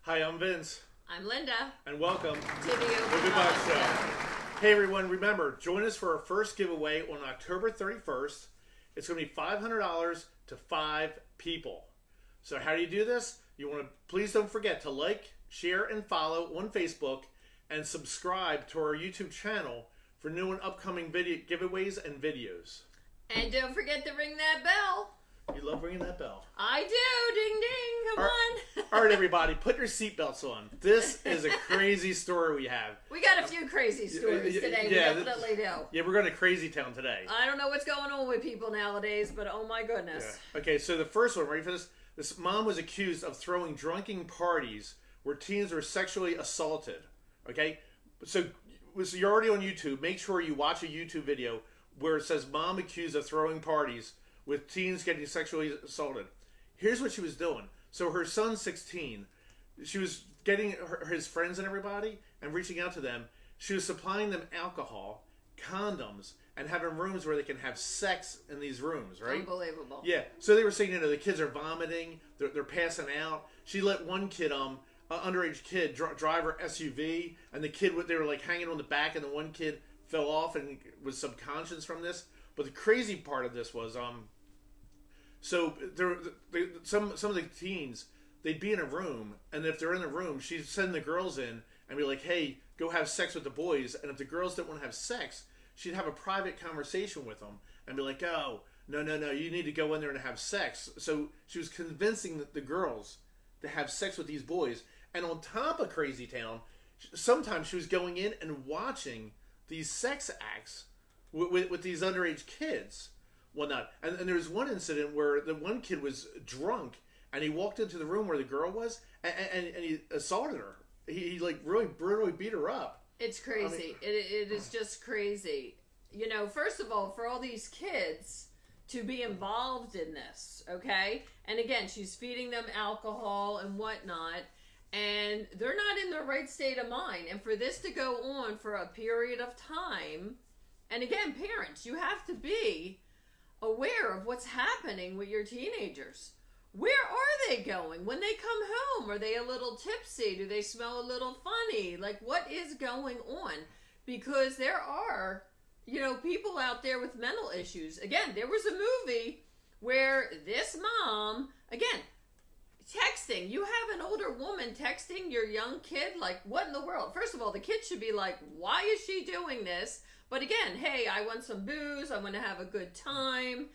Hi, I'm Vince. I'm Linda. And welcome to the Open Box Show. Hey everyone, remember, join us for our first giveaway on October 31st. It's going to be $500 to 5 people. So how do you do this? You want to, please don't forget to like, share, and follow on Facebook and subscribe to our YouTube channel for new and upcoming video giveaways and videos. And don't forget to ring that bell. You love ringing that bell. I do. Ding, ding. Come on. All right, everybody, put your seatbelts on. This is a crazy story we have. We got a few crazy stories today. Yeah, we definitely do. Yeah, we're going to Crazy Town today. I don't know what's going on with people nowadays, but oh my goodness. Yeah. Okay, so the first one, ready for this? This mom was accused of throwing drunken parties where teens were sexually assaulted. Okay? So you're already on YouTube. Make sure you watch a YouTube video where it says mom accused of throwing parties with teens getting sexually assaulted. Here's what she was doing. So her son's 16. She was getting his friends and everybody and reaching out to them. She was supplying them alcohol, condoms, and having rooms where they can have sex in these rooms, right? Unbelievable. Yeah. So they were saying, the kids are vomiting, they're passing out. She let one kid, underage kid, drive her SUV, and the kid, they were like hanging on the back, and the one kid fell off and was subconscious from this. But the crazy part of this was, so some of the teens, they'd be in a room, and if they're in the room, she'd send the girls in and be like, hey, go have sex with the boys. And if the girls didn't want to have sex, she'd have a private conversation with them and be like, oh, no, you need to go in there and have sex. So she was convincing the girls to have sex with these boys. And on top of Crazy Town, sometimes she was going in and watching these sex acts with these underage kids. Whatnot. And there was one incident where the one kid was drunk and he walked into the room where the girl was and he assaulted her. He like really brutally beat her up. It's crazy. I mean, it is just crazy. You know, first of all, for all these kids to be involved in this, okay? And again, she's feeding them alcohol and whatnot, and they're not in their right state of mind. And for this to go on for a period of time, and again, parents, you have to be aware of what's happening with your teenagers. Where are they going when they come home? Are they a little tipsy? Do they smell a little funny? Like, what is going on? Because there are, people out there with mental issues. Again, there was a movie where this mom, again, texting. You have an older woman texting your young kid, like, what in the world? First of all, the kid should be like, why is she doing this? But again, hey, I want some booze. I want to have a good time.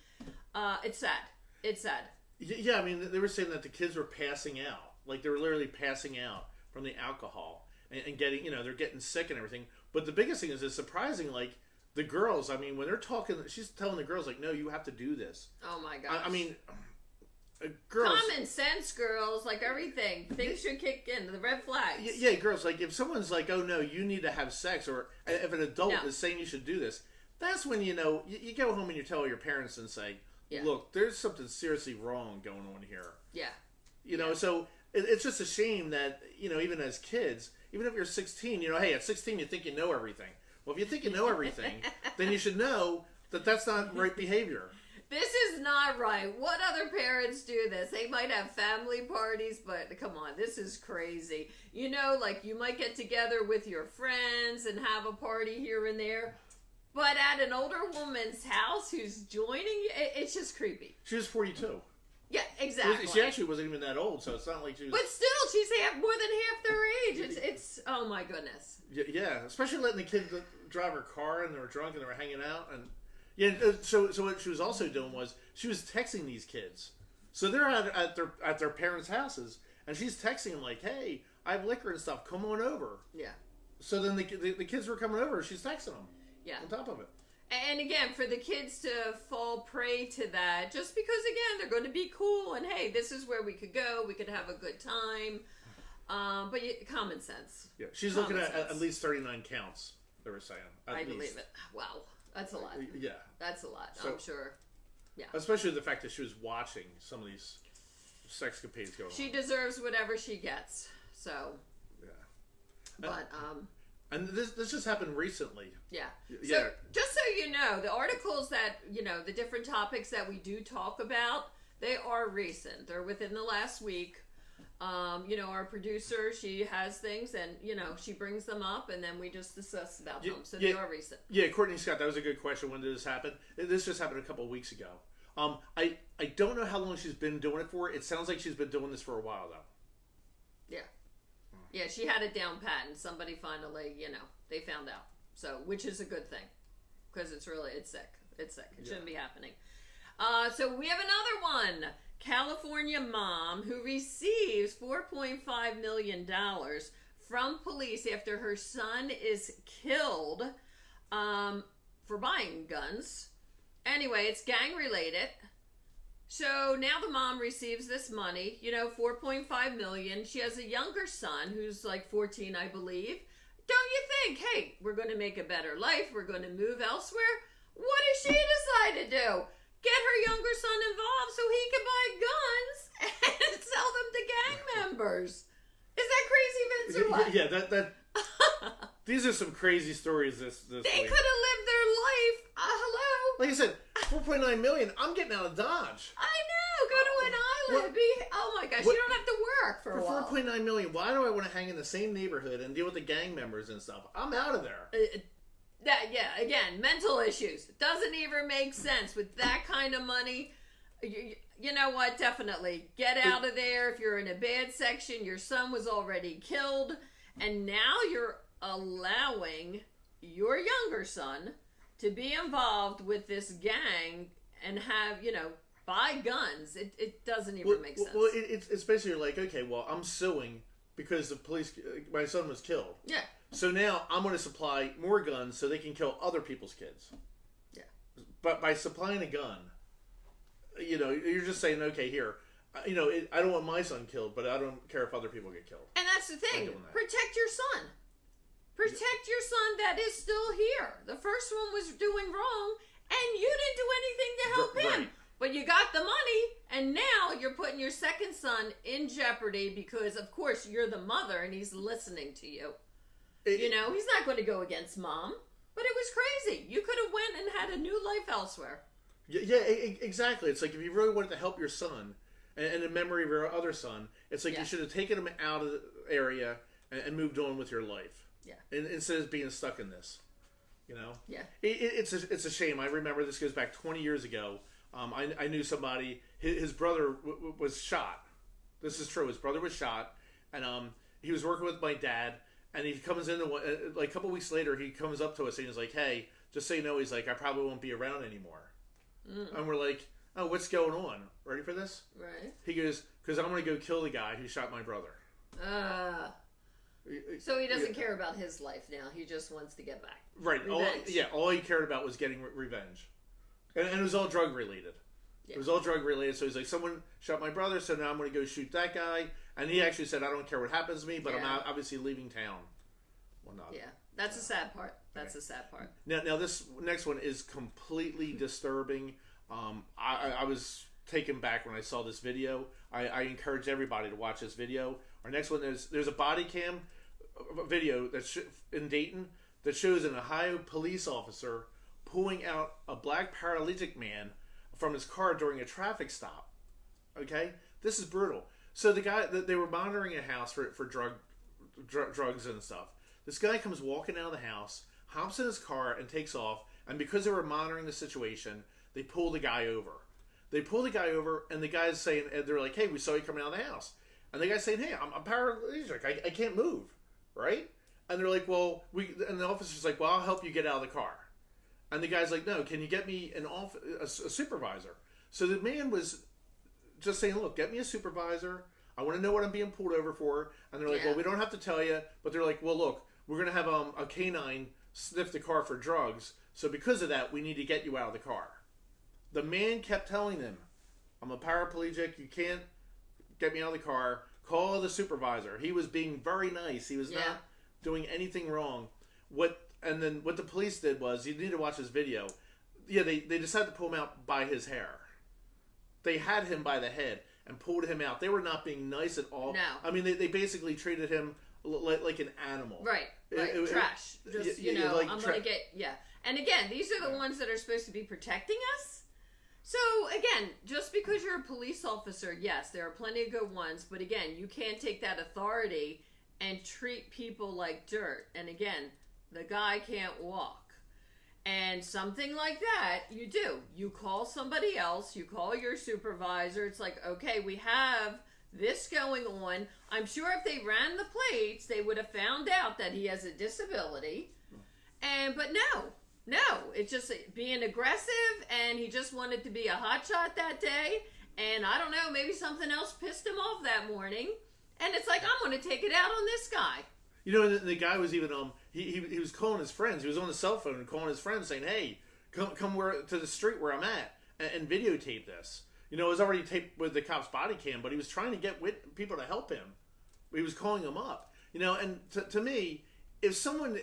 It's sad. It's sad. Yeah, I mean, they were saying that the kids were passing out. Like, they were literally passing out from the alcohol and getting, they're getting sick and everything. But the biggest thing is, it's surprising, like, the girls, I mean, when they're talking, she's telling the girls, like, no, you have to do this. Oh, my gosh. I mean, girls. Common sense, girls, like everything. Things should kick in. The red flags. Yeah, girls, like, if someone's like, oh, no, you need to have sex, or if an adult is saying you should do this, that's when, you go home and you tell your parents and say, look, there's something seriously wrong going on here. Yeah. So it's just a shame that, even as kids, even if you're 16, hey, at 16 you think you know everything. Well, if you think you know everything, then you should know that that's not right behavior. This is not right. What other parents do this? They might have family parties, but come on, this is crazy. Like you might get together with your friends and have a party here and there. But at an older woman's house who's joining you, it's just creepy. She was 42. Yeah, exactly. She actually wasn't even that old, so it's not like she was... But still, she's more than half their age. It's oh my goodness. Yeah, especially letting the kid drive her car and they were drunk and they were hanging out. And yeah, so what she was also doing was she was texting these kids. So they're at their parents' houses, and she's texting them like, hey, I have liquor and stuff, come on over. Yeah. So then the kids were coming over, she's texting them. Yeah. On top of it. And again, for the kids to fall prey to that, just because, again, they're going to be cool and, hey, this is where we could go. We could have a good time. But common sense. Yeah, she's looking at least 39 counts, they were saying. I believe it. Wow. That's a lot. Yeah. That's a lot, I'm sure. Yeah. Especially the fact that she was watching some of these sexcapades going on. She deserves whatever she gets. So. Yeah. But, and this just happened recently. Yeah. So just so you know, the articles that, the different topics that we do talk about, They are recent. They're within the last week. You know, our producer, she has things, and you know, she brings them up, and then we just discuss about them. So they are recent. Yeah, Courtney Scott, that was a good question. When did this happen? This just happened a couple of weeks ago. I don't know how long she's been doing it for. It sounds like she's been doing this for a while though. Yeah, yeah, she had it down pat, and somebody finally, you know, they found out. So, which is a good thing, because it's sick. It's sick. It shouldn't be happening. So we have another one. California mom who receives $4.5 million from police after her son is killed for buying guns. Anyway, it's gang related. So now the mom receives this money, you know, $4.5 million. She has a younger son who's like 14, I believe. Don't you think, hey, we're going to make a better life. We're going to move elsewhere. What does she decide to do? Get her younger son involved so he can buy guns and sell them to gang members. Is that crazy, Vince, or what? Yeah, that these are some crazy stories this They week. could have lived their life. Hello? Like I said, $4.9 million. I'm getting out of Dodge. I know. Go to an island. Oh my gosh, you don't have to work for a while. For $4.9 million, why do I want to hang in the same neighborhood and deal with the gang members and stuff? I'm out of there. Again, mental issues. It doesn't even make sense with that kind of money. You know what? Definitely get out of there. If you're in a bad section, your son was already killed, and now you're allowing your younger son to be involved with this gang and have, you know, buy guns. It doesn't even make sense. Well, it's basically like, okay, well, I'm suing because the police, my son was killed. Yeah. So now I'm going to supply more guns so they can kill other people's kids. Yeah. But by supplying a gun, you know, you're just saying, okay, here, you know, I don't want my son killed, but I don't care if other people get killed. And that's the thing. Protect your son. Protect your son that is still here. The first one was doing wrong, and you didn't do anything to help him. Right. But you got the money, and now you're putting your second son in jeopardy because, of course, you're the mother, and he's listening to you. You know, he's not going to go against mom. But it was crazy. You could have went and had a new life elsewhere. Yeah, exactly. It's like if you really wanted to help your son, and in memory of your other son, it's like you should have taken him out of the area and moved on with your life. Yeah. Instead of being stuck in this. You know? Yeah. It's a shame. I remember this goes back 20 years ago. I knew somebody, his brother was shot. This is true. His brother was shot, and he was working with my dad, and he comes in, like a couple weeks later, he comes up to us, and he's like, hey, just so you know, he's like, I probably won't be around anymore. And we're like, oh, what's going on? Ready for this? Right. He goes, because I'm going to go kill the guy who shot my brother. So he doesn't care about his life now. He just wants to get back. Right. All he cared about was getting revenge. And it was all drug related. Yeah. It was all drug related. So he's like, someone shot my brother, so now I'm going to go shoot that guy. And he actually said, I don't care what happens to me, but I'm obviously leaving town. Well, not. Yeah. That's the sad part. That's the sad part. Now this next one is completely disturbing. I was taken back when I saw this video. I encourage everybody to watch this video. Our next one is, there's a body cam video that's in Dayton that shows an Ohio police officer pulling out a black paralytic man from his car during a traffic stop. Okay? This is brutal. So the guy, they were monitoring a house for drugs and stuff. This guy comes walking out of the house, hops in his car, and takes off. And because they were monitoring the situation, they pull the guy over. They pull the guy over, and the guy's saying, and they're like, hey, we saw you coming out of the house. And the guy's saying, hey, I'm paralytic. I can't move. Right? And they're like, well, and the officer's like, well, I'll help you get out of the car. And the guy's like, no, can you get me a supervisor? So the man was just saying, look, get me a supervisor. I want to know what I'm being pulled over for. And they're like, well, we don't have to tell you. But they're like, well, look, we're going to have a canine sniff the car for drugs. So because of that, we need to get you out of the car. The man kept telling them, I'm a paraplegic. You can't get me out of the car. Call the supervisor. He was being very nice. He was not doing anything wrong. And then what the police did was, you need to watch this video. Yeah, they decided to pull him out by his hair. They had him by the head and pulled him out. They were not being nice at all. No. I mean, they basically treated him like an animal. Right. Trash. Just, I'm going to get, And again, these are the ones that are supposed to be protecting us. So, again, just because you're a police officer, yes, there are plenty of good ones, but again, you can't take that authority and treat people like dirt. And again, the guy can't walk. And something like that, you do. You call somebody else, you call your supervisor. It's like, okay, we have this going on. I'm sure if they ran the plates, they would have found out that he has a disability. But no, it's just being aggressive, and he just wanted to be a hotshot that day. And I don't know, maybe something else pissed him off that morning. And it's like, I'm going to take it out on this guy. You know, the guy was even he was calling his friends. He was on the cell phone and calling his friends, saying, "Hey, come to the street where I'm at and videotape this." You know, it was already taped with the cop's body cam, but he was trying to get people to help him. He was calling them up. You know, and to me, if someone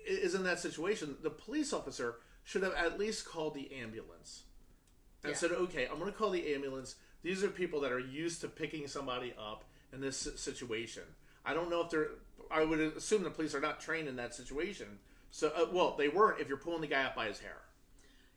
is in that situation, the police officer should have at least called the ambulance and said, "Okay, I'm going to call the ambulance. These are people that are used to picking somebody up in this situation." I don't know if they're. I would assume the police are not trained in that situation. So, well, they weren't if you're pulling the guy up by his hair.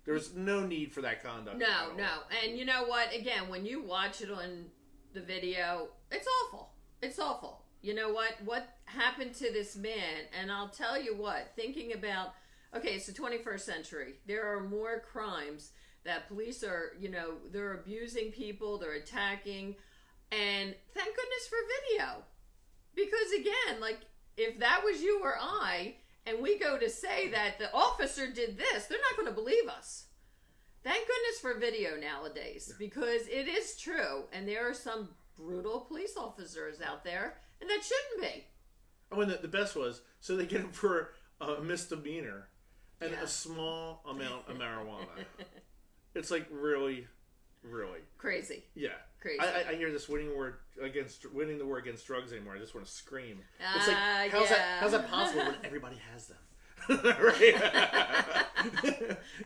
There's no need for that conduct. No. And you know what? Again, when you watch it on the video, it's awful. It's awful. You know what? What happened to this man? And I'll tell you what, thinking about, okay, it's the 21st century. There are more crimes that police are, you know, they're abusing people, they're attacking. And thank goodness for video. Because again, like, if that was you or I, and we go to say that the officer did this, they're not going to believe us. Thank goodness for video nowadays, because it is true, and there are some brutal police officers out there, and that shouldn't be. I mean, the best was, so they get him for a misdemeanor and a small amount of marijuana. It's like really crazy. Yeah. Crazy. I hear this winning the war against drugs anymore. I just want to scream. It's like, how's that possible when everybody has them? Right?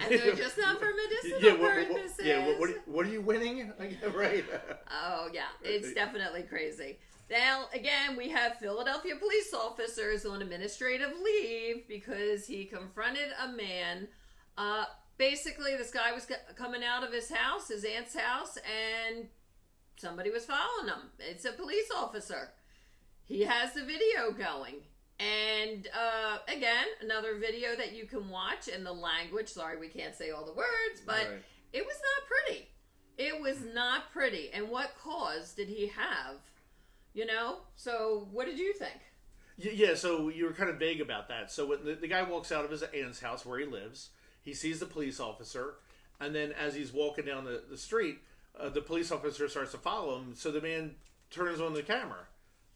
And they're just not for medicinal purposes. What are you winning? Right. Oh, yeah. It's definitely crazy. Now, again, we have Philadelphia police officers on administrative leave because he confronted a man. Basically, this guy was coming out of his house, his aunt's house, and somebody was following him. It's a police officer. He has the video going. And, again, another video that you can watch in the language. Sorry, we can't say all the words, but It was not pretty. It was not pretty. And what cause did he have? You know? So, what did you think? Yeah, so you were kind of vague about that. So when the guy walks out of his aunt's house where he lives, he sees the police officer, and then as he's walking down the street, the police officer starts to follow him, so the man turns on the camera.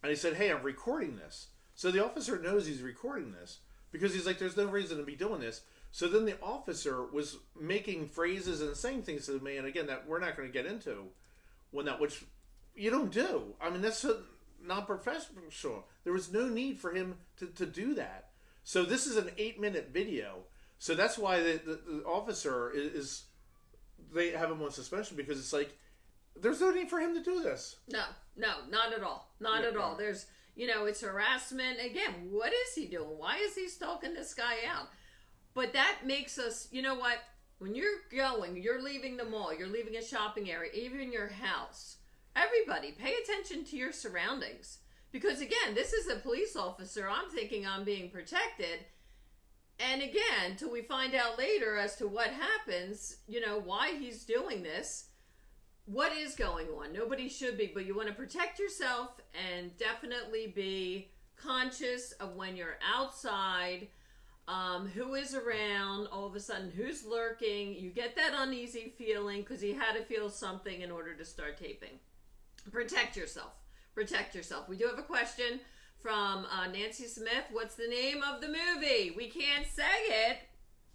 And he said, "Hey, I'm recording this." So the officer knows he's recording this, because he's like, there's no reason to be doing this. So then the officer was making phrases and saying things to the man, again, that we're not going to get into, which you don't do. I mean, that's not professional. There was no need for him to do that. So this is an 8-minute video. So that's why the officer is, they have him on suspension, because it's like, there's no need for him to do this. No, not at all. Not at all. There's, it's harassment. Again, what is he doing? Why is he stalking this guy out? But that makes us, you know what? When you're leaving the mall, you're leaving a shopping area, even your house, everybody pay attention to your surroundings. Because again, this is a police officer. I'm thinking I'm being protected. And again, till we find out later as to what happens, why he's doing this, what is going on. Nobody should be, but you want to protect yourself and definitely be conscious of when you're outside, who is around, all of a sudden who's lurking. You get that uneasy feeling because he had to feel something in order to start taping. Protect yourself. Protect yourself. We do have a question from Nancy Smith. What's the name of the movie? We can't say it.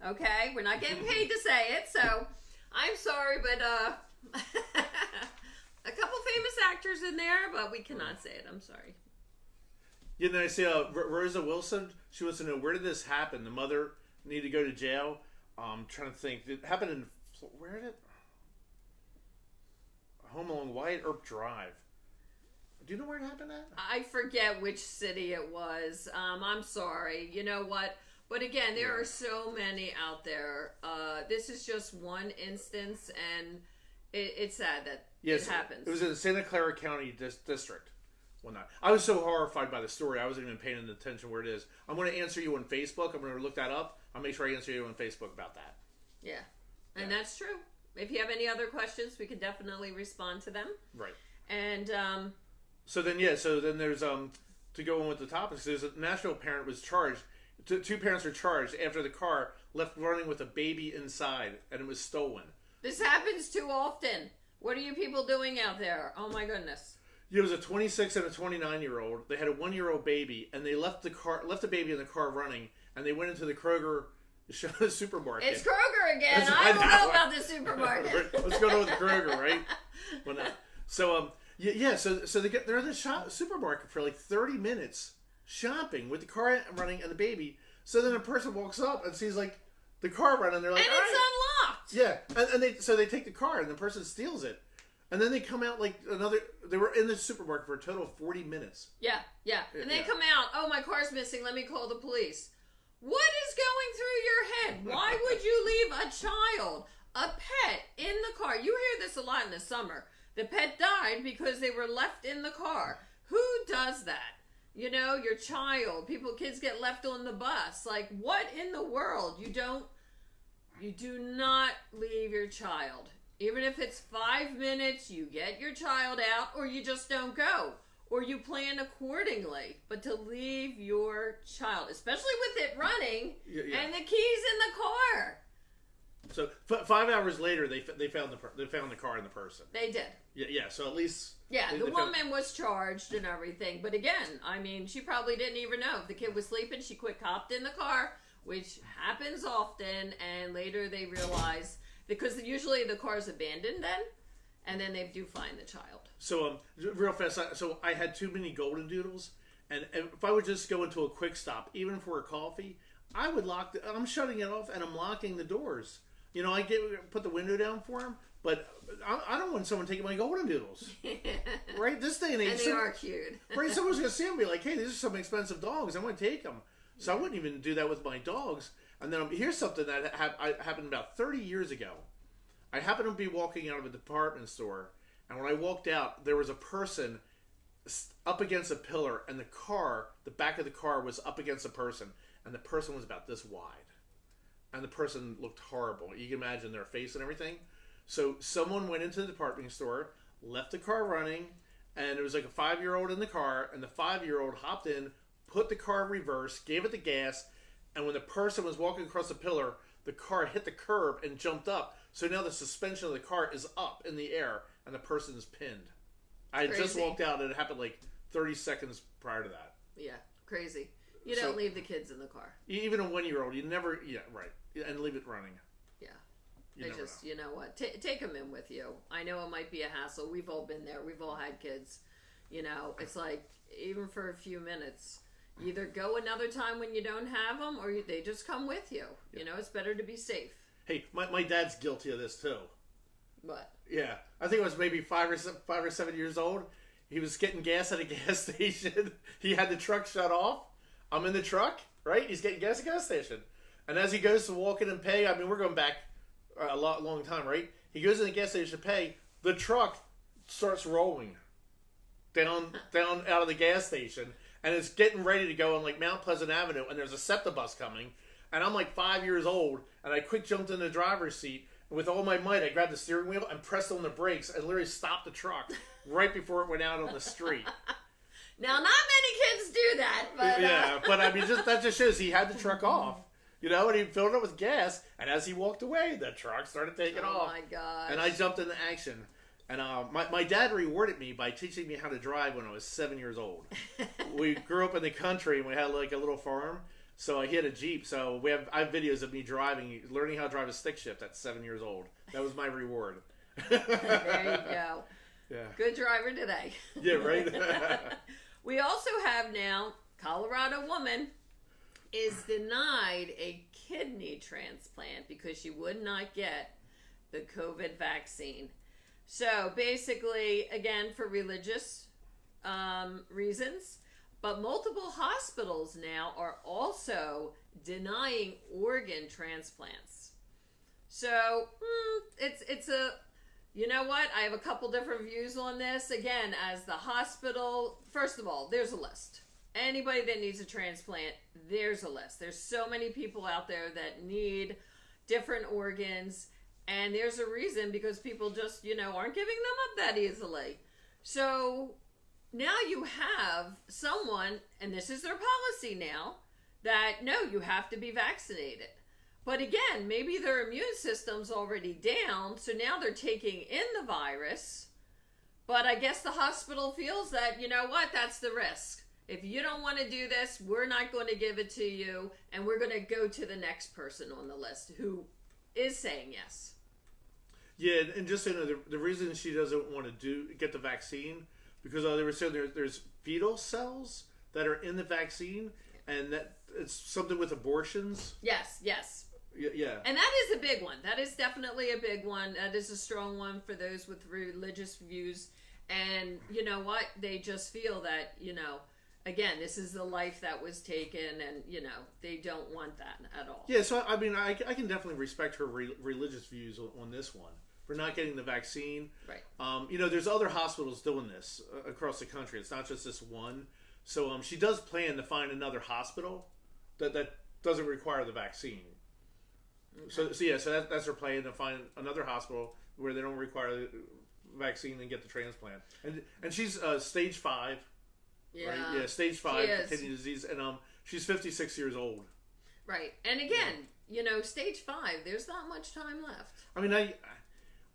Okay, we're not getting paid to say it, so I'm sorry, but a couple famous actors in there, but we cannot say it. I'm sorry. I see Rosa Wilson. She wants to know, where did this happen? The mother needed to go to jail. I'm trying to think. It happened in, where did it? Home along Wyatt Earp Drive. Do you know where it happened at? I forget which city it was. I'm sorry. You know what? But again, there are so many out there. This is just one instance, and It's sad that Yes, it happens. It was in the Santa Clara County district. Well, not. I was so horrified by the story, I wasn't even paying attention where it is. I'm going to answer you on Facebook. I'm going to look that up. I'll make sure I answer you on Facebook about that. Yeah. And that's true. If you have any other questions, we can definitely respond to them. Right. And so then there's to go on with the topics. There's a national parent was charged. Two parents were charged after the car left running with a baby inside and it was stolen. This happens too often. What are you people doing out there? Oh my goodness. It was a 26 and a 29-year-old. They had a 1-year-old baby, and they left the baby in the car running, and they went into the Kroger supermarket. It's Kroger again. I don't know about the supermarket. What's going on with the Kroger, right? Well, no. So so they're in the supermarket for like 30 minutes shopping with the car running and the baby. So then a person walks up and sees like the car running. They're like, and it's unlocked. Yeah, and they take the car, and the person steals it. And then they come out like they were in the supermarket for a total of 40 minutes. Yeah. And they come out, oh, my car's missing, let me call the police. What is going through your head? Why would you leave a child, a pet, in the car? You hear this a lot in the summer. The pet died because they were left in the car. Who does that? You know, your child, kids get left on the bus. Like, what in the world? You do not leave your child. Even if it's 5 minutes, you get your child out, or you just don't go, or you plan accordingly. But to leave your child, especially with it running, and the keys in the car. So 5 hours later, they found the car and the person. They did. Yeah. So at least the woman was charged and everything. But again, I mean, she probably didn't even know if the kid was sleeping. She hopped in the car, which happens often, and later they realized. Because usually the car's abandoned then, and then they do find the child. So, real fast, so I had too many golden doodles, and if I would just go into a quick stop, even for a coffee, I would I'm shutting it off, and I'm locking the doors. You know, put the window down for them, but I don't want someone taking my golden doodles. Right? This day and age. And they are cute. Right? Someone's going to see them and be like, hey, these are some expensive dogs. I want to take them. So I wouldn't even do that with my dogs. And then here's something that happened about 30 years ago. I happened to be walking out of a department store, and when I walked out, there was a person up against a pillar, and the back of the car was up against a person, and the person was about this wide. And the person looked horrible. You can imagine their face and everything. So someone went into the department store, left the car running, and it was like a 5-year-old in the car, and the 5-year-old hopped in, put the car in reverse, gave it the gas, and when the person was walking across the pillar, the car hit the curb and jumped up. So now the suspension of the car is up in the air, and the person is pinned. I had just walked out, and it happened like 30 seconds prior to that. Yeah, crazy. You don't leave the kids in the car. Even a 1-year-old, you never, right, and leave it running. Yeah. You know what, take them in with you. I know it might be a hassle. We've all been there. We've all had kids. You know, it's like, even for a few minutes, you either go another time when you don't have them, or they just come with you. Yeah. You know, it's better to be safe. Hey, my dad's guilty of this too. What? Yeah, I think it was maybe 5 or 7 years old. He was getting gas at a gas station. He had the truck shut off. I'm in the truck, right? He's getting gas at a gas station. And as he goes to walk in and pay, I mean, we're going back a long time, right? He goes in the gas station to pay. The truck starts rolling down out of the gas station. And it's getting ready to go on like Mount Pleasant Avenue. And there's a SEPTA bus coming. And I'm like 5 years old. And I quick jumped in the driver's seat. And with all my might, I grabbed the steering wheel and pressed on the brakes and literally stopped the truck right before it went out on the street. Now, not many kids do that, but yeah, but I mean, that just shows he had the truck off, you know, and he filled it with gas. And as he walked away, the truck started taking off. Oh my gosh! And I jumped into action. And my dad rewarded me by teaching me how to drive when I was 7 years old. We grew up in the country and we had like a little farm. So he had a Jeep. So I have videos of me learning how to drive a stick shift at 7 years old. That was my reward. There you go. Yeah. Good driver today. Yeah, right? We also have now, Colorado woman is denied a kidney transplant because she would not get the COVID vaccine. So basically, again, for religious reasons, but multiple hospitals now are also denying organ transplants. So it's a, you know what? I have a couple different views on this. Again, as the hospital, first of all, there's a list. Anybody that needs a transplant, there's a list. There's so many people out there that need different organs, and there's a reason, because people just, aren't giving them up that easily. So now you have someone, and this is their policy now, that no, you have to be vaccinated. But again, maybe their immune system's already down, so now they're taking in the virus. But I guess the hospital feels that, you know what, that's the risk. If you don't want to do this, we're not going to give it to you, and we're going to go to the next person on the list who is saying yes. Yeah, and just so the reason she doesn't want to get the vaccine, because they were saying there's fetal cells that are in the vaccine, and that it's something with abortions. Yes. Yeah. And that is a big one. That is definitely a big one. That is a strong one for those with religious views. And you know what? They just feel that, again, this is the life that was taken, and, they don't want that at all. Yeah, so, I mean, I can definitely respect her religious views on this one. For not getting the vaccine. Right. There's other hospitals doing this across the country. It's not just this one. So she does plan to find another hospital that doesn't require the vaccine. Okay. So that's her plan, to find another hospital where they don't require the vaccine and get the transplant. And she's stage 5. Yeah. Right? Yeah, stage 5 kidney disease, and she's 56 years old. Right. And again, stage 5, there's not much time left. I mean,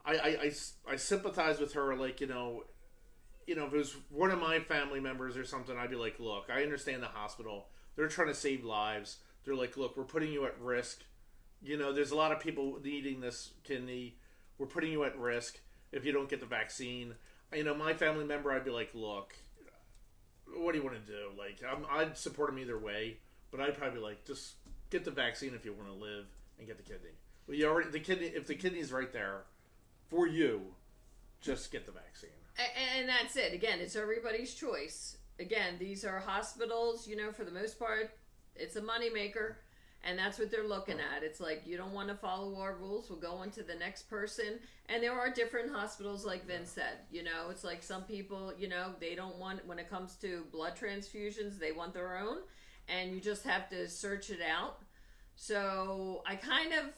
I sympathize with her, like, if it was one of my family members or something, I'd be like, look, I understand the hospital. They're trying to save lives. They're like, look, we're putting you at risk. There's a lot of people needing this kidney. We're putting you at risk if you don't get the vaccine. My family member, I'd be like, look, what do you want to do? Like, I'd support him either way, but I'd probably be like, just get the vaccine if you want to live and get the kidney. Well, if the kidney's right there for you, just get the vaccine. And that's it. Again, it's everybody's choice. Again, these are hospitals, for the most part, it's a moneymaker, and that's what they're looking at. It's like, you don't want to follow our rules, we'll go on to the next person. And there are different hospitals, like Vince said. It's like some people, they don't want, when it comes to blood transfusions, they want their own, and you just have to search it out. So I kind of,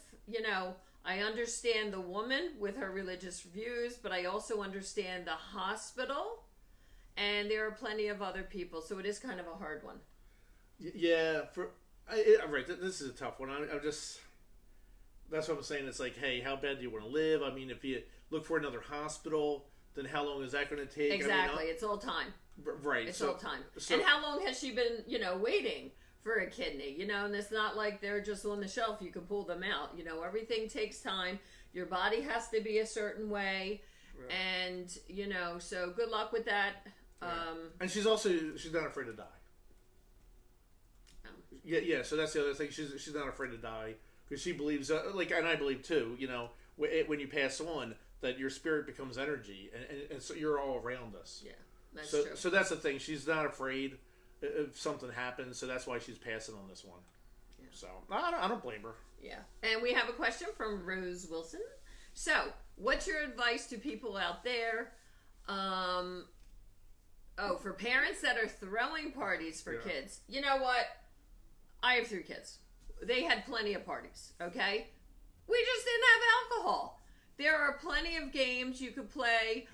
I understand the woman with her religious views, but I also understand the hospital, and there are plenty of other people, so it is kind of a hard one. Yeah, right. This is a tough one. I'm just, that's what I'm saying. It's like, hey, how bad do you want to live? I mean, if you look for another hospital, then how long is that going to take? Exactly, it's all time. Right, it's all time. And how long has she been, waiting for a kidney, and it's not like they're just on the shelf, you can pull them out. Everything takes time. Your body has to be a certain way. Right. And, so good luck with that. Right. And she's not afraid to die. Yeah, so that's the other thing. She's not afraid to die, because she believes, and I believe too, when you pass on, that your spirit becomes energy, and so you're all around us. Yeah, that's true. So that's the thing. She's not afraid if something happens, so that's why she's passing on this one. Yeah. So I don't blame her. Yeah. And we have a question from Rose Wilson. So, what's your advice to people out there? For parents that are throwing parties for kids. You know what? I have 3 kids. They had plenty of parties, okay? We just didn't have alcohol. There are plenty of games you could play.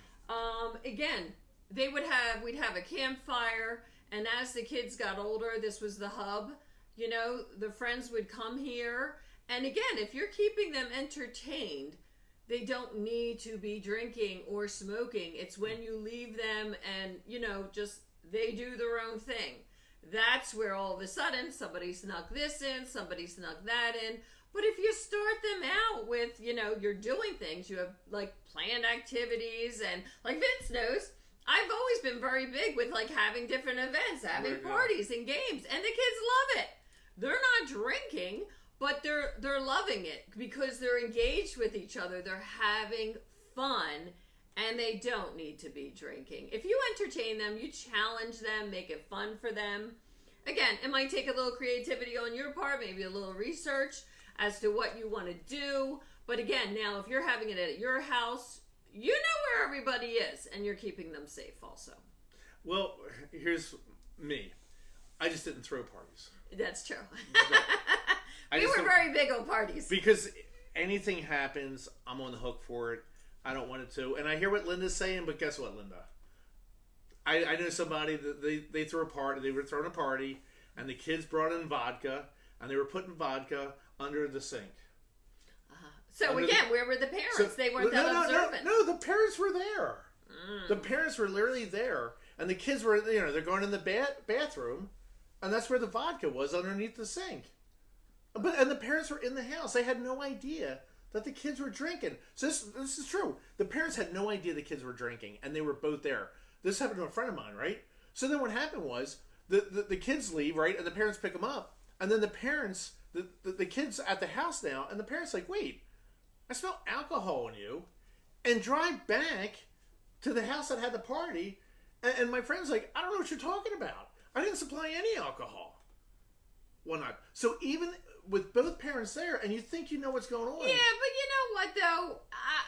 Again, we'd have a campfire. And as the kids got older, this was the hub. The friends would come here. And again, if you're keeping them entertained, they don't need to be drinking or smoking. It's when you leave them and, just they do their own thing. That's where all of a sudden somebody snuck this in, somebody snuck that in. But if you start them out with, you're doing things, you have like planned activities, and like Vince knows, I've always been very big with like having different events, having parties and games, and the kids love it. They're not drinking, but they're loving it because they're engaged with each other. They're having fun, and they don't need to be drinking. If you entertain them, you challenge them, make it fun for them. Again, it might take a little creativity on your part, maybe a little research as to what you want to do. But again, now if you're having it at your house, you know where everybody is, and you're keeping them safe also. Well, here's me. I just didn't throw parties. That's true. Right. We were very big on parties. Because anything happens, I'm on the hook for it. I don't want it to. And I hear what Linda's saying, but guess what, Linda? I know somebody that they threw a party. They were throwing a party, and the kids brought in vodka, and they were putting vodka under the sink. So again, where were the parents? They weren't that observant. No, the parents were there. The parents were literally there, and the kids were, they're going in the bathroom, and that's where the vodka was, underneath the sink. And the parents were in the house. They had no idea that the kids were drinking. So this is true. The parents had no idea the kids were drinking, and they were both there. This happened to a friend of mine, right? So then what happened was the kids leave, right, and the parents pick them up, and then the parents, the kids at the house now, and the parents like, wait, I smell alcohol in you, and drive back to the house that had the party, and my friend's like, I don't know what you're talking about. I didn't supply any alcohol. Why not? So even with both parents there, and you think you know what's going on. Yeah, but you know what, though?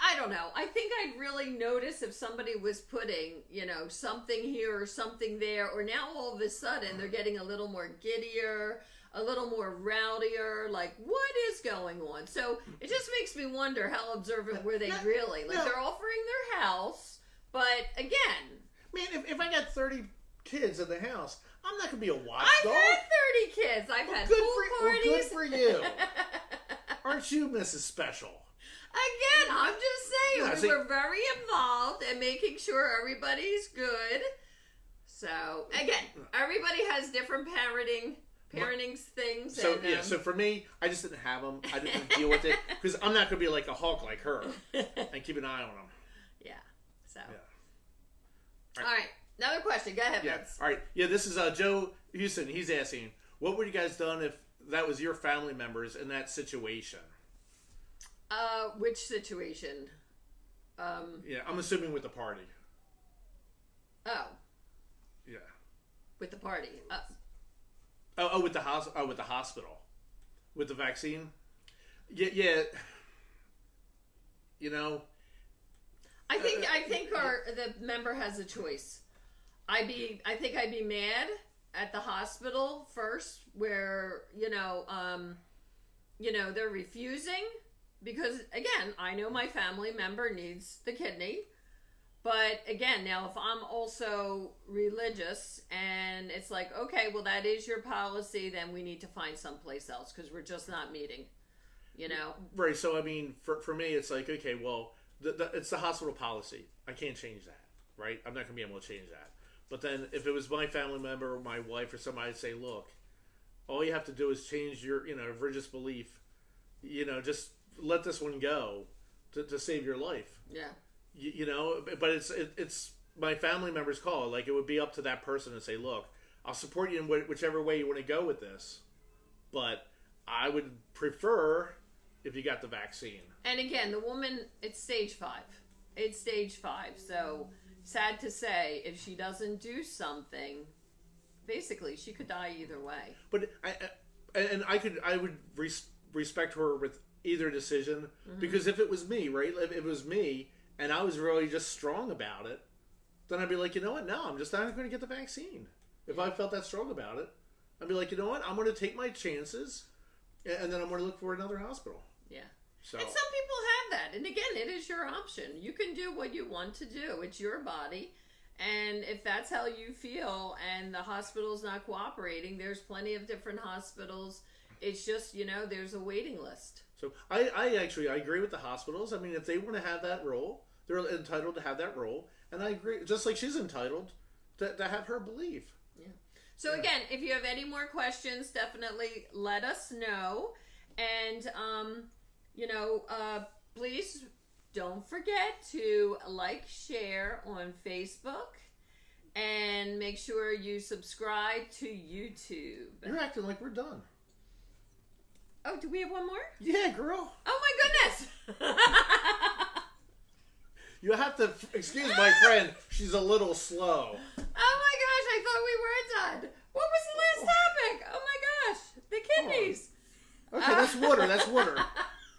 I don't know. I think I'd really notice if somebody was putting, something here or something there, or now all of a sudden they're getting a little more giddier, a little more rowdier, like, what is going on? So it just makes me wonder how observant were they really? Like, they're offering their house, but again... Man, if I got 30 kids in the house, I'm not going to be a watchdog. I've had 30 kids. I've had pool parties. Well, good for you. Aren't you Mrs. Special? Again, I'm just saying, we were very involved in making sure everybody's good. So, again, everybody has different parenting things. So, so for me, I just didn't have them. I didn't deal with it. Because I'm not going to be like a Hulk like her and keep an eye on them. Yeah. So. Yeah. All right. Another question. Go ahead, Vince. All right. Yeah, this is Joe Houston. He's asking, what would you guys done if that was your family members in that situation? Which situation? Yeah, I'm assuming with the party. Oh. Yeah. With the party. With the hospital. With the vaccine? Yeah. I think the member has a choice. I think I'd be mad at the hospital first, where they're refusing, because again, I know my family member needs the kidney, but again, now if I'm also religious and it's like, okay, well, that is your policy, then we need to find someplace else because we're just not meeting. Right. So I mean, for me, it's like, okay, well, it's the hospital policy. I can't change that, right? I'm not going to be able to change that. But then if it was my family member or my wife or somebody, I'd say, look, all you have to do is change your, religious belief. Just let this one go to save your life. Yeah. But it's my family member's call. Like, it would be up to that person to say, look, I'll support you in whichever way you want to go with this. But I would prefer if you got the vaccine. And again, the woman, it's stage 5. It's stage 5. So sad to say, if she doesn't do something, basically she could die either way. But I would respect her with either decision, because if it was me, right? If it was me and I was really just strong about it, then I'd be like, you know what? No, I'm just not going to get the vaccine. If I felt that strong about it, I'd be like, you know what? I'm going to take my chances, and then I'm going to look for another hospital. Yeah. So. And some people have that. And again, it is your option. You can do what you want to do. It's your body. And if that's how you feel and the hospital's not cooperating, there's plenty of different hospitals. It's just, there's a waiting list. So I agree with the hospitals. I mean, if they want to have that role, they're entitled to have that role. And I agree, just like she's entitled to have her belief. Yeah. So again, if you have any more questions, definitely let us know. And, please don't forget to like, share on Facebook, and make sure you subscribe to YouTube. You're acting like we're done. Oh, do we have one more? Yeah, girl. Oh my goodness. You have to excuse my friend. She's a little slow. Oh my gosh, I thought we were done. What was the last topic? Oh my gosh, the kidneys. Okay, that's water. That's water.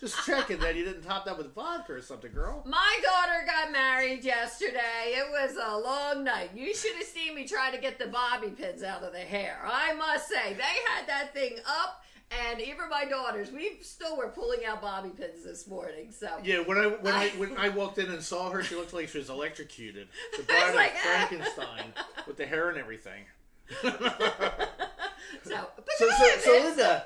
Just checking that you didn't top that with vodka or something, girl. My daughter got married yesterday. It was a long night. You should have seen me try to get the bobby pins out of the hair. I must say, they had that thing up, and even my daughters, we still were pulling out bobby pins this morning. So yeah, when I walked in and saw her, she looked like she was electrocuted. The bride of Frankenstein with the hair and everything. So Linda,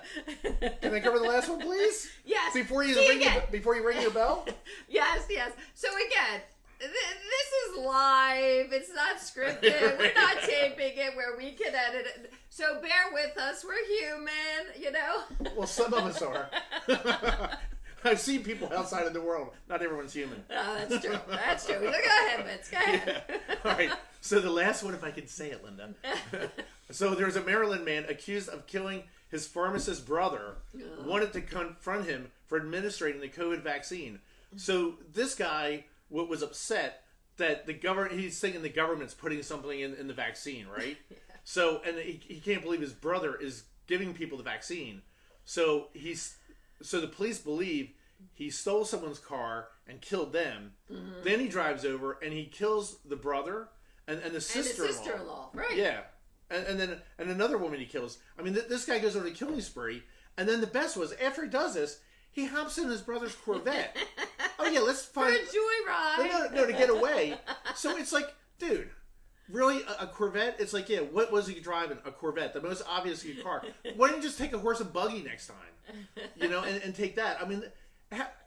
can I cover the last one, please? Yes. Before you ring your bell? Yes. So again, this is live. It's not scripted. We're not taping it where we can edit it. So bear with us. We're human, you know? Well, some of us are. I've seen people outside of the world. Not everyone's human. Oh, that's true. That's true. Go ahead, Vince. Go ahead. Yeah. All right. So the last one, if I can say it, Linda. So there's a Maryland man accused of killing his pharmacist brother, wanted to confront him for administering the COVID vaccine. So this guy was upset that he's thinking the government's putting something in the vaccine, right? Yeah. So, and he can't believe his brother is giving people the vaccine. So the police believe he stole someone's car and killed them. Mm-hmm. Then he drives over and he kills the brother and the sister-in-law. And the sister-in-law, right? Yeah. And another woman he kills. I mean, this guy goes on a killing spree. And then the best was, after he does this, he hops in his brother's Corvette. Oh, yeah, let's find... For a joyride. No, to get away. So it's like, dude, really? A Corvette? It's like, yeah, what was he driving? A Corvette, the most obvious car. Why don't you just take a horse and buggy next time? You know, and take that. I mean,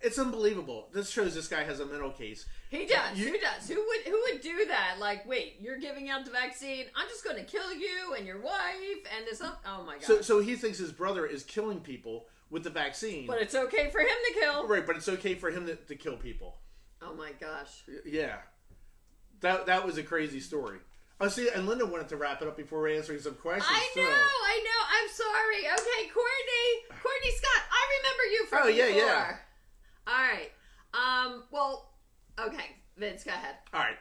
it's unbelievable. This shows this guy has a mental case. He does. Who does? Who would do that? Like, wait, you're giving out the vaccine. I'm just going to kill you and your wife and this. Oh my god. So he thinks his brother is killing people with the vaccine. But it's okay for him to kill. Right, but it's okay for him to kill people. Oh my gosh. Yeah. That was a crazy story. Oh, see, and Linda wanted to wrap it up before we're answering some questions. I know. I'm sorry. Okay, Courtney Scott. I remember you from before. Yeah. All right. Well, okay. Vince, go ahead. All right.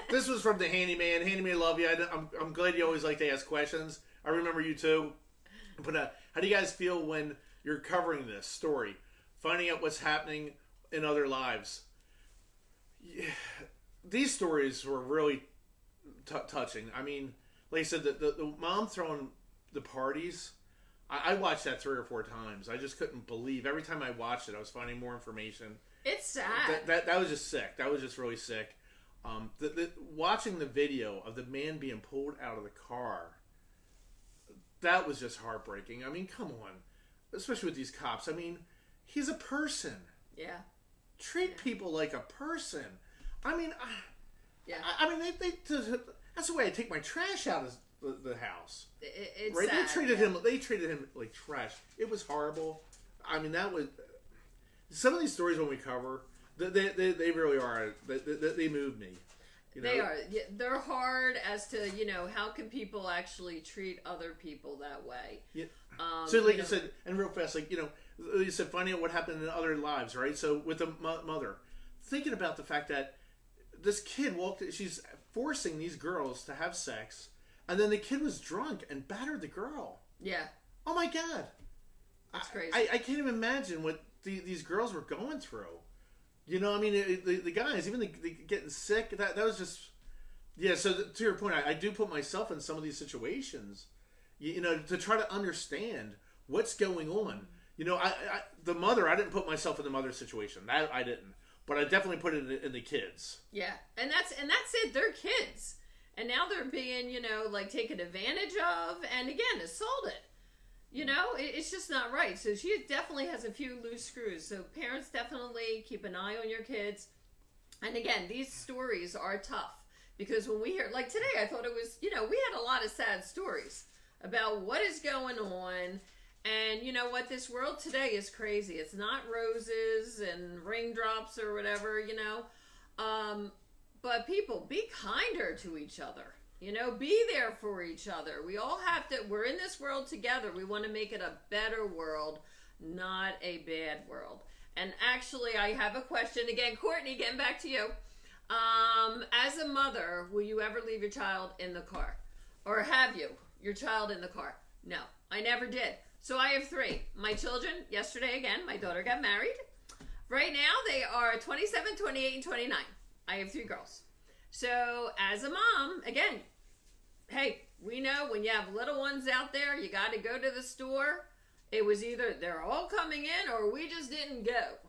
This was from the Handyman. Handyman, love you. I'm glad you always like to ask questions. I remember you too. But how do you guys feel when you're covering this story, finding out what's happening in other lives? Yeah, these stories were really touching. I mean, like I said, the mom throwing the parties, I watched that 3 or 4 times. I just couldn't believe. Every time I watched it, I was finding more information. It's sad. That was just sick. That was just really sick. Watching the video of the man being pulled out of the car, that was just heartbreaking. I mean, come on. Especially with these cops. I mean, he's a person. Yeah. Treat people like a person. I mean, yeah. I mean, that's the way I take my trash out of the house. It's right. sad, They treated him like trash. It was horrible. I mean, that was some of these stories when we cover. They really are. They move me. You know? They are. They're hard as to, how can people actually treat other people that way. Yeah. So like you said, and real fast, like, you said, finding out what happened in other lives, right? So with the mother, thinking about the fact that this kid she's forcing these girls to have sex, and then the kid was drunk and battered the girl. Yeah. Oh my God. That's crazy. I can't even imagine what these girls were going through. I mean, the guys, even the getting sick, that was just, yeah. So to your point, I do put myself in some of these situations, to try to understand what's going on. The mother, I didn't put myself in the mother's situation. That I didn't, but I definitely put it in the kids. Yeah, and that's it. They're kids, and now they're being, taken advantage of, and again, assaulted. It's just not right. So she definitely has a few loose screws. So parents, definitely keep an eye on your kids. And again, these stories are tough because when we hear, like today, I thought it was, we had a lot of sad stories about what is going on. And you know what? This world today is crazy. It's not roses and raindrops or whatever, but people, be kinder to each other. Be there for each other. We all have to, we're in this world together. We want to make it a better world, not a bad world. And actually, I have a question. Again, Courtney, getting back to you. As a mother, will you ever leave your child in the car? Or have you, your child in the car? No, I never did. So I have 3. My children, yesterday again, my daughter got married. Right now, they are 27, 28, and 29. I have 3 girls. So as a mom, again, hey, we know when you have little ones out there, you got to go to the store. It was either they're all coming in or we just didn't go.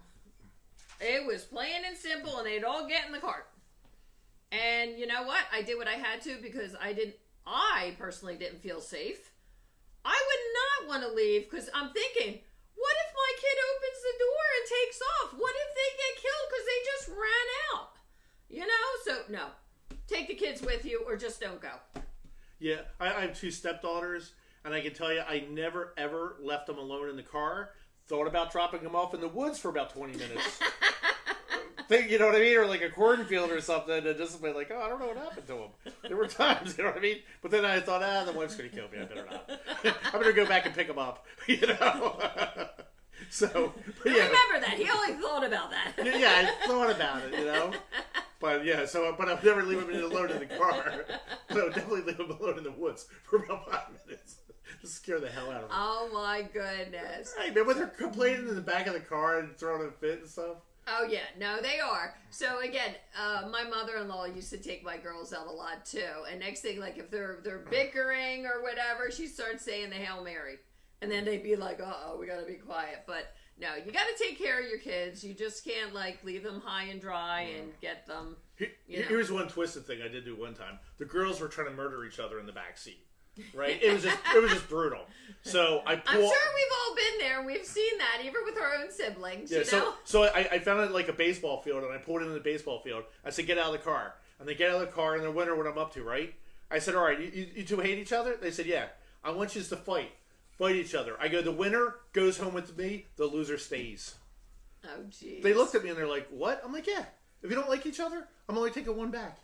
It was plain and simple, and they'd all get in the cart. And you know what? I did what I had to because I personally didn't feel safe. I would not want to leave because I'm thinking, what if my kid opens the door and takes off? What if they get killed because they just ran out? You know? So, no. Take the kids with you or just don't go. Yeah, I have 2 stepdaughters, and I can tell you, I never, ever left them alone in the car. Thought about dropping them off in the woods for about 20 minutes. You know what I mean? Or like a cornfield or something, and just be like, oh, I don't know what happened to them. There were times, you know what I mean? But then I thought, the wife's going to kill me. I better not. I better go back and pick them up, you know? So, but yeah. Remember that. He only thought about that. Yeah, I thought about it, you know? But yeah, but I'll never leave them alone in the car. But I would definitely leave them alone in the woods for about 5 minutes. Just scare the hell out of them. Oh my goodness. Hey, man, when they're complaining in the back of the car and throwing a fit and stuff. Oh yeah, no, they are. So again, my mother-in-law used to take my girls out a lot too. And next thing, like if they're bickering or whatever, she starts saying the Hail Mary, and then they'd be like, "Uh-oh, we gotta be quiet." But no, you gotta take care of your kids. You just can't like leave them high and dry and get them. Here's one twisted thing I did do one time. The girls were trying to murder each other in the back seat. Right? It was just brutal. So I'm sure we've all been there. We've seen that, even with our own siblings. Yeah. You know? So I found it like a baseball field, and I pulled into the baseball field. I said, "Get out of the car." And they get out of the car, and they're wondering what I'm up to. Right? I said, "All right, you 2 hate each other?" They said, "Yeah." I want you to fight each other. I go, "The winner goes home with me. The loser stays." Oh, jeez. They looked at me and they're like, "What?" I'm like, "Yeah. If you don't like each other, I'm only taking one back."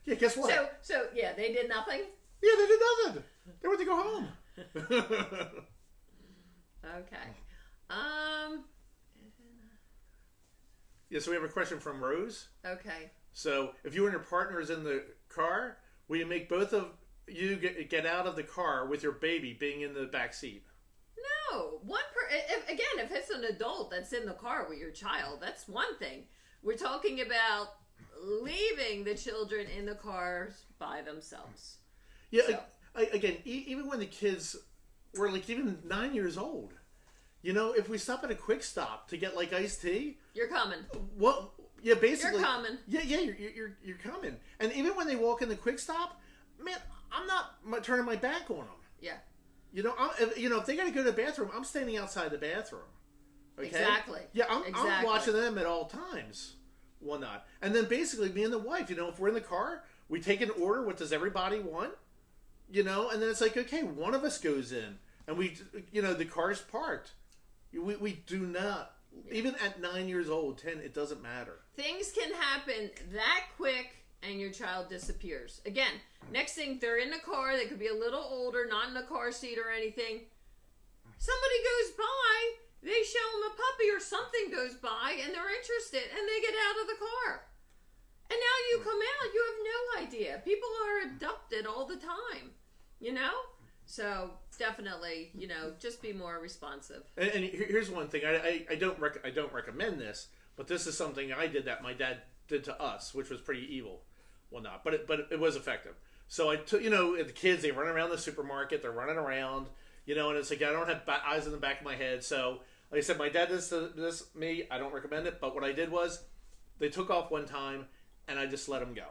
Yeah, guess what? So yeah, they did nothing? Yeah, they did nothing. They went to go home. Okay. Yeah, so we have a question from Rose. Okay. So, if you and your partner is in the car, will you make both of you get out of the car with your baby being in the back seat? No. If it's an adult that's in the car with your child, that's one thing. We're talking about leaving the children in the cars by themselves. Yeah, so. Again, even when the kids were like even 9 years old, you know, if we stop at a quick stop to get like iced tea, you're coming. Well, yeah, basically, you're coming. Yeah, you're coming. And even when they walk in the quick stop, man, I'm not turning my back on them. Yeah. You know, if they got to go to the bathroom, I'm standing outside the bathroom. Okay? Exactly. Yeah, I'm watching them at all times. Whatnot. And then basically me and the wife, you know, if we're in the car, we take an order. What does everybody want? You know, and then it's like, okay, one of us goes in and we, you know, the car's parked. We do not, even at 9 years old, 10, it doesn't matter. Things can happen that quick and your child disappears. Again, next thing, they're in the car. They could be a little older, not in the car seat or anything. Somebody goes by. They show them a puppy or something goes by and they're interested and they get out of the car. And now you come out, you have no idea. People are abducted all the time, you know? So definitely, you know, just be more responsive. And here's one thing. I don't recommend this, but this is something I did that my dad did to us, which was pretty evil. Well, not, but it was effective. So I took, you know, the kids, they run around the supermarket, they're running around, you know, and it's like I don't have eyes in the back of my head, so... Like I said, my dad does this me. I don't recommend it. But what I did was, they took off one time, and I just let them go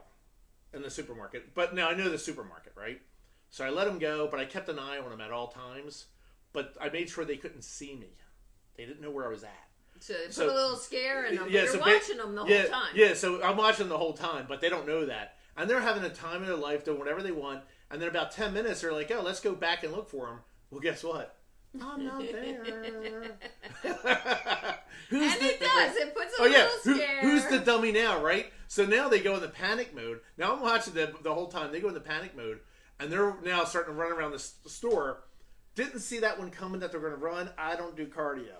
in the supermarket. But now I know the supermarket, right? So I let them go, but I kept an eye on them at all times. But I made sure they couldn't see me. They didn't know where I was at. So put a little scare in them. Yeah, you're watching them the whole time. Yeah, so I'm watching the whole time, but they don't know that. And they're having a time in their life doing whatever they want. And then about 10 minutes, they're like, oh, let's go back and look for them. Well, guess what? I'm not there. It puts a little scare. Who's the dummy now, right? So now they go in the panic mode. Now I'm watching them the whole time. They go in the panic mode, and they're now starting to run around the store. Didn't see that one coming that they're going to run. I don't do cardio.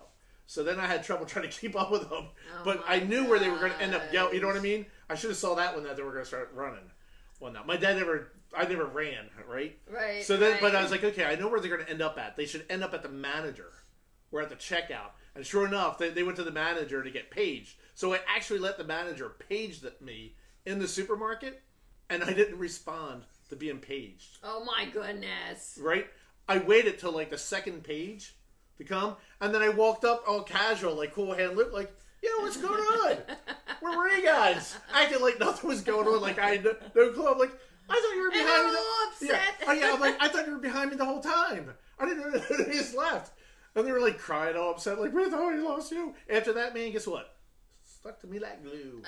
So then I had trouble trying to keep up with them. But I knew where they were going to end up. You know what I mean? I should have saw that one that they were going to start running. Well, no, my dad I never ran, right? Right. So then, right. but I was like, okay, I know where they're going to end up at. They should end up at the manager or at the checkout. And sure enough, they went to the manager to get paged. So I actually let the manager page me in the supermarket, and I didn't respond to being paged. Oh my goodness. Right? I waited till like the second page to come, and then I walked up all casual, like cool hand lip, like, yo, what's going on? Where were you guys? Acting like nothing was going on, like I had no clue. I'm like, I thought you were behind me. Upset. Yeah. Oh, yeah, I'm like, I thought you were behind me the whole time. I didn't know they just left. And they were like crying all upset, like, we thought we lost you. After that, man, guess what? Stuck to me like glue.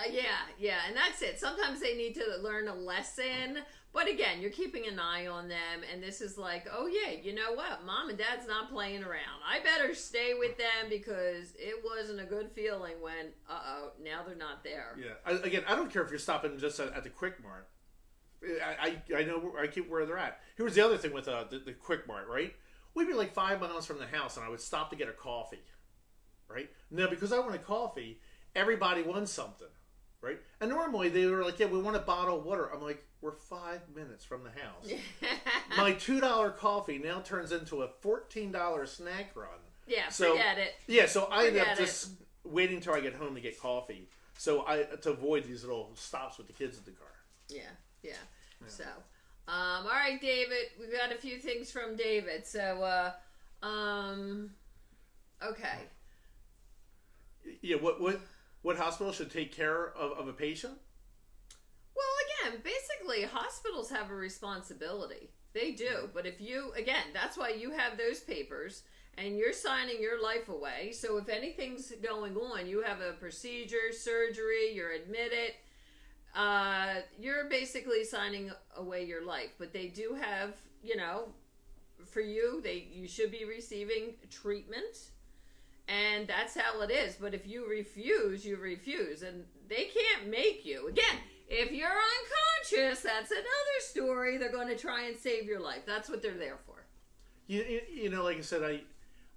Yeah, and that's it. Sometimes they need to learn a lesson, but again, you're keeping an eye on them, and this is like, oh yeah, you know what? Mom and Dad's not playing around. I better stay with them because it wasn't a good feeling when, now they're not there. Yeah. Again, I don't care if you're stopping just at the Quick Mart. I know I keep where they're at. Here's the other thing with the Quick Mart, right? We'd be like 5 miles from the house, and I would stop to get a coffee, right? Now, because I want a coffee, everybody wants something, right? And normally they were like, yeah, we want a bottle of water. I'm like, we're 5 minutes from the house. My $2 coffee now turns into a $14 snack run. Yeah, so, forget it. Yeah, so I end up just waiting till I get home to get coffee. So to avoid these little stops with the kids in the car. Yeah. So, all right, David, we've got a few things from David. So, okay. Yeah, what hospital should take care of a patient? Well, again, basically, hospitals have a responsibility. They do. But if you, again, that's why you have those papers, and you're signing your life away. So if anything's going on, you have a procedure, surgery, you're admitted, you're basically signing away your life. But they do have, for you, you should be receiving treatment. And that's how it is. But if you refuse, you refuse. And they can't make you. Again, if you're unconscious, that's another story. They're going to try and save your life. That's what they're there for. You know, like I said,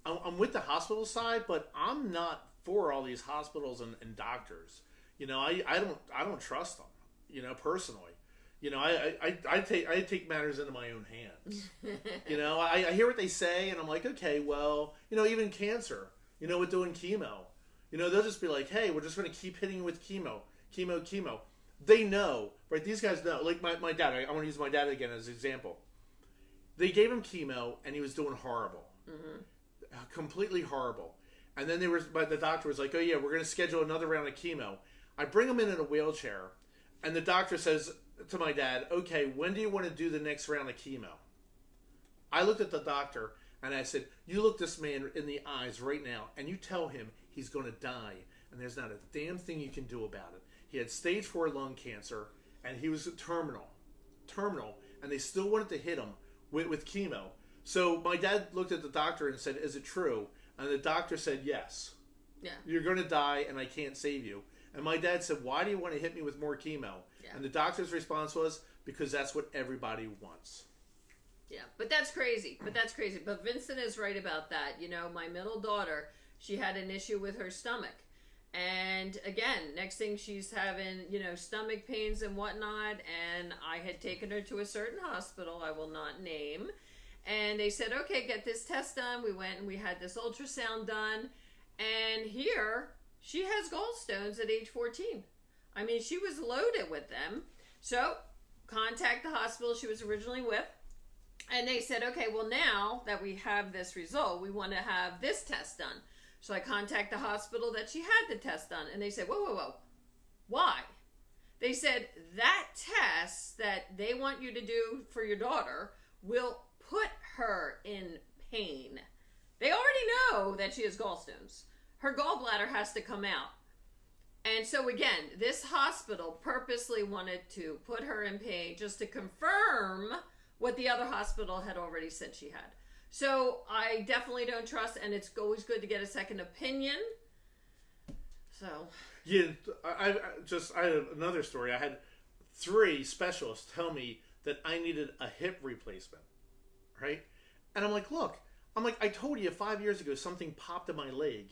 I'm with the hospital side, but I'm not for all these hospitals and doctors. I don't trust them, personally. I take matters into my own hands. I hear what they say, and I'm like, okay, well, even cancer, with doing chemo, they'll just be like, hey, we're just going to keep hitting you with chemo. They know, right? These guys know. Like my dad, I want to use my dad again as an example. They gave him chemo, and he was doing horrible. Mm-hmm. Completely horrible. And then the doctor was like, oh yeah, we're going to schedule another round of chemo. I bring him in a wheelchair, and the doctor says to my dad, okay, when do you want to do the next round of chemo? I looked at the doctor, and I said, you look this man in the eyes right now, and you tell him he's going to die, and there's not a damn thing you can do about it. He had stage 4 lung cancer, and he was terminal, and they still wanted to hit him with chemo. So my dad looked at the doctor and said, is it true? And the doctor said, yes. Yeah. You're going to die, and I can't save you. And my dad said, why do you want to hit me with more chemo? Yeah. And the doctor's response was, because that's what everybody wants. Yeah, but that's crazy. But Vincent is right about that. My middle daughter, she had an issue with her stomach. And again, next thing she's having, stomach pains and whatnot. And I had taken her to a certain hospital I will not name. And they said, okay, get this test done. We went and we had this ultrasound done. And here, she has gallstones at age 14. I mean, she was loaded with them. So, contact the hospital she was originally with. And they said, okay, well, now that we have this result, we want to have this test done. So I contact the hospital that she had the test done. And they said, whoa. Why? They said, that test that they want you to do for your daughter will put her in pain. They already know that she has gallstones. Her gallbladder has to come out. And so again, this hospital purposely wanted to put her in pain just to confirm what the other hospital had already said she had. So I definitely don't trust, and it's always good to get a second opinion. So yeah, I had another story. I had 3 specialists tell me that I needed a hip replacement, right? And I'm like, look, I told you 5 years ago something popped in my leg,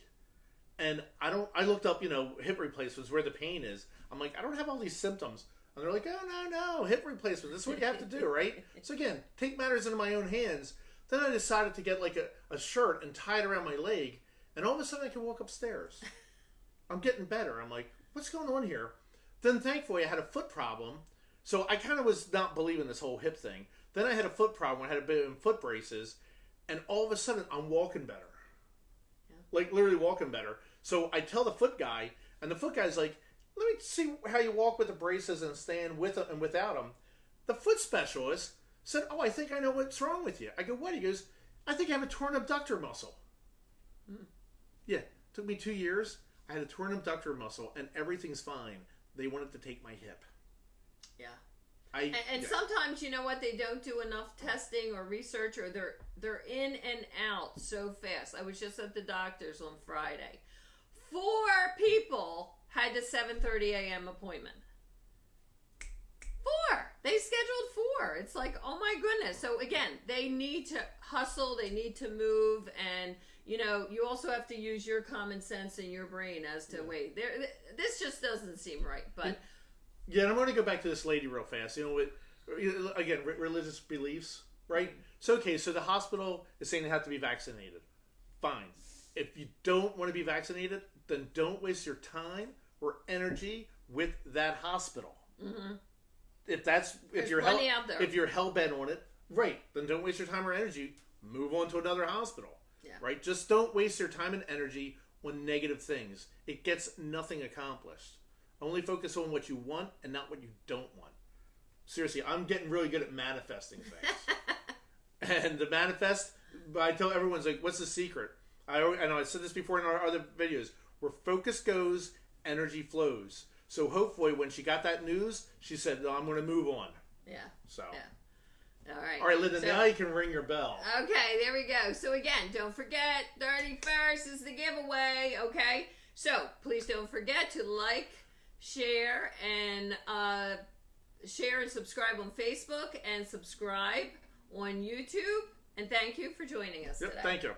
and I looked up, hip replacements where the pain is. I'm like, I don't have all these symptoms And they're like, oh, no, hip replacement. This is what you have to do, right? So again, take matters into my own hands. Then I decided to get like a shirt and tie it around my leg. And all of a sudden I can walk upstairs. I'm getting better. I'm like, what's going on here? Then thankfully I had a foot problem. So I kind of was not believing this whole hip thing. Then I had a foot problem. I had a bit of foot braces. And all of a sudden I'm walking better. Yeah. Like literally walking better. So I tell the foot guy, and the foot guy's like, let me see how you walk with the braces and stand with them and without them. The foot specialist said, oh, I think I know what's wrong with you. I go, what? He goes, I think I have a torn abductor muscle. Yeah, took me 2 years. I had a torn abductor muscle, and everything's fine. They wanted to take my hip. Yeah. And sometimes, you know what, they don't do enough testing or research, or they're in and out so fast. I was just at the doctor's on Friday. 4 people had the 7:30 a.m. appointment. 4. They scheduled 4. It's like, oh my goodness. So again, they need to hustle. They need to move, and you know, you also have to use your common sense and your brain as to wait. This just doesn't seem right. But yeah, and I'm going to go back to this lady real fast. You know, with again religious beliefs, right? So okay, so the hospital is saying they have to be vaccinated. Fine. If you don't want to be vaccinated, then don't waste your time or energy with that hospital. Mm-hmm. If you're hell bent on it, right? Then don't waste your time or energy. Move on to another hospital. Yeah. Right? Just don't waste your time and energy on negative things. It gets nothing accomplished. Only focus on what you want and not what you don't want. Seriously, I'm getting really good at manifesting things. And the manifest, I tell everyone's like, what's the secret? I know I said this before in our other videos. Where focus goes, energy flows. So hopefully when she got that news, she said, no, I'm going to move on. Yeah. So. Yeah. All right, Linda, now you can ring your bell. Okay, there we go. So again, don't forget, 31st is the giveaway, okay? So please don't forget to like, share, and subscribe on Facebook, and subscribe on YouTube. And thank you for joining us today. Thank you.